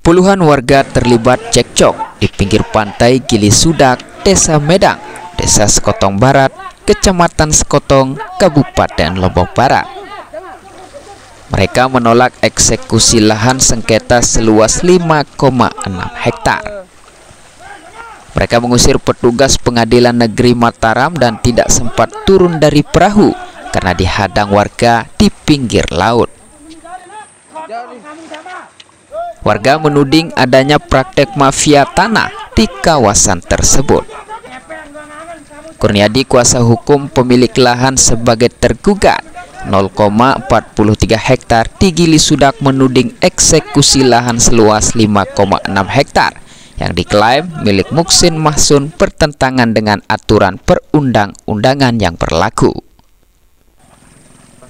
Puluhan warga terlibat cekcok di pinggir pantai Gili Sudak, Desa Medang, Desa Sekotong Barat, Kecamatan Sekotong, Kabupaten Lombok Barat. Mereka menolak eksekusi lahan sengketa seluas 5,6 hektar. Mereka mengusir petugas Pengadilan Negeri Mataram dan tidak sempat turun dari perahu karena dihadang warga di pinggir laut. Warga menuding adanya praktek mafia tanah di kawasan tersebut. Kurniadi, kuasa hukum pemilik lahan sebagai tergugat 0,43 hektar di Gili Sudak, menuding eksekusi lahan seluas 5,6 hektar yang diklaim milik Muksin Mahsun bertentangan dengan aturan perundang-undangan yang berlaku.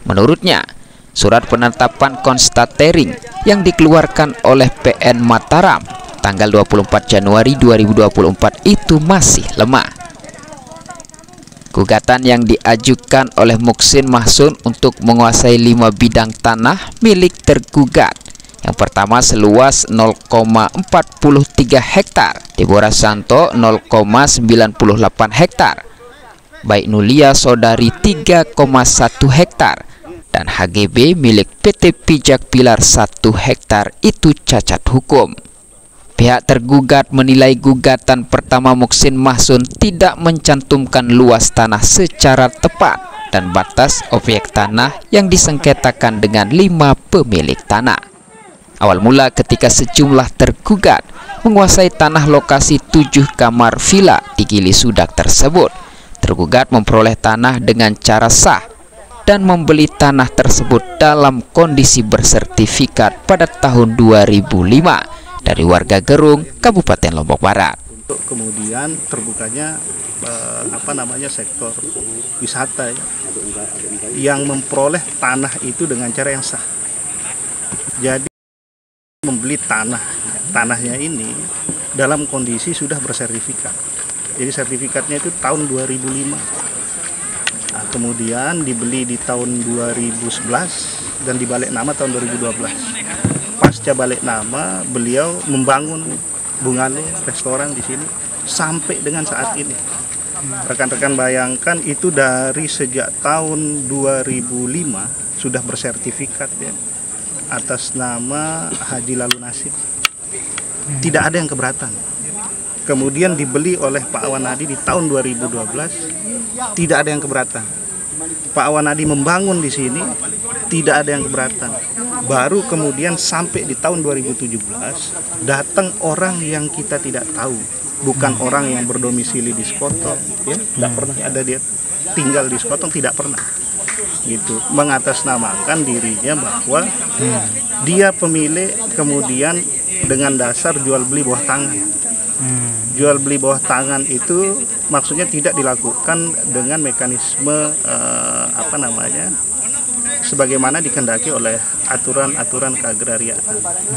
Menurutnya, surat penetapan konstatering yang dikeluarkan oleh PN Mataram tanggal 24 Januari 2024 itu masih lemah. Gugatan yang diajukan oleh Muksin Mahsun untuk menguasai 5 bidang tanah milik tergugat. Yang pertama seluas 0,43 hektar, Deborah Santo 0,98 hektar, Baik Nulia Sodari 3,1 hektar, dan HGB milik PT Pijak Pilar 1 hektar itu cacat hukum. Pihak tergugat menilai gugatan pertama Muksin Mahsun tidak mencantumkan luas tanah secara tepat dan batas objek tanah yang disengketakan dengan 5 pemilik tanah. Awal mula ketika sejumlah tergugat menguasai tanah lokasi 7 kamar villa di Gili Sudak tersebut, tergugat memperoleh tanah dengan cara sah dan membeli tanah tersebut dalam kondisi bersertifikat pada tahun 2005 dari warga Gerung, Kabupaten Lombok Barat. Untuk kemudian terbukanya sektor wisata ya, yang memperoleh tanah itu dengan cara yang sah. Jadi membeli tanahnya ini dalam kondisi sudah bersertifikat. Jadi sertifikatnya itu tahun 2005. Nah, kemudian dibeli di tahun 2011 dan dibalik nama tahun 2012. Pasca balik nama, beliau membangun bungalow restoran di sini sampai dengan saat ini. Rekan-rekan bayangkan itu dari sejak tahun 2005 sudah bersertifikat ya, atas nama Haji Lalu Nasib. Tidak ada yang keberatan. Kemudian dibeli oleh Pak Awanadi di tahun 2012, tidak ada yang keberatan. Pak Awanadi membangun di sini, tidak ada yang keberatan. Baru kemudian sampai di tahun 2017 datang orang yang kita tidak tahu, bukan orang yang berdomisili di Sekotong, ya, tidak pernah ada dia tinggal di Sekotong, tidak pernah, gitu, mengatasnamakan dirinya bahwa dia pemilik, kemudian dengan dasar jual beli bawah tangan. Jual beli bawah tangan itu maksudnya tidak dilakukan dengan mekanisme sebagaimana dikehendaki oleh aturan-aturan keagrariaan,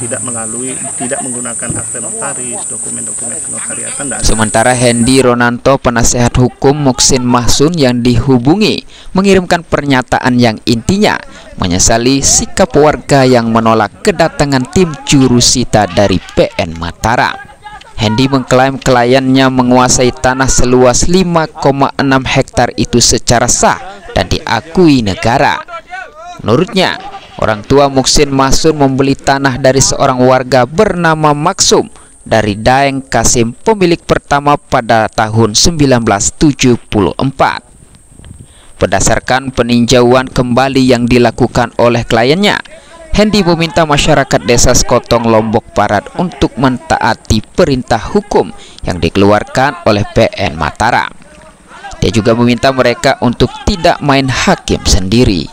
tidak menggunakan akte notaris, dokumen-dokumen kenotariatan. Sementara Hendy Ronanto, penasehat hukum Muksin Mahsun yang dihubungi, mengirimkan pernyataan yang intinya menyesali sikap warga yang menolak kedatangan tim jurusita dari PN Mataram. Hendy mengklaim kliennya menguasai tanah seluas 5,6 hektar itu secara sah dan diakui negara. Menurutnya, orang tua Muksin Mahsun membeli tanah dari seorang warga bernama Maksum dari Daeng Kasim, pemilik pertama pada tahun 1974. Berdasarkan peninjauan kembali yang dilakukan oleh kliennya, Hendy meminta masyarakat Desa Sekotong, Lombok Barat untuk mentaati perintah hukum yang dikeluarkan oleh PN Mataram. Dia juga meminta mereka untuk tidak main hakim sendiri.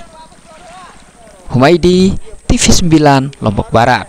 Humaydi, TV 9, Lombok Barat.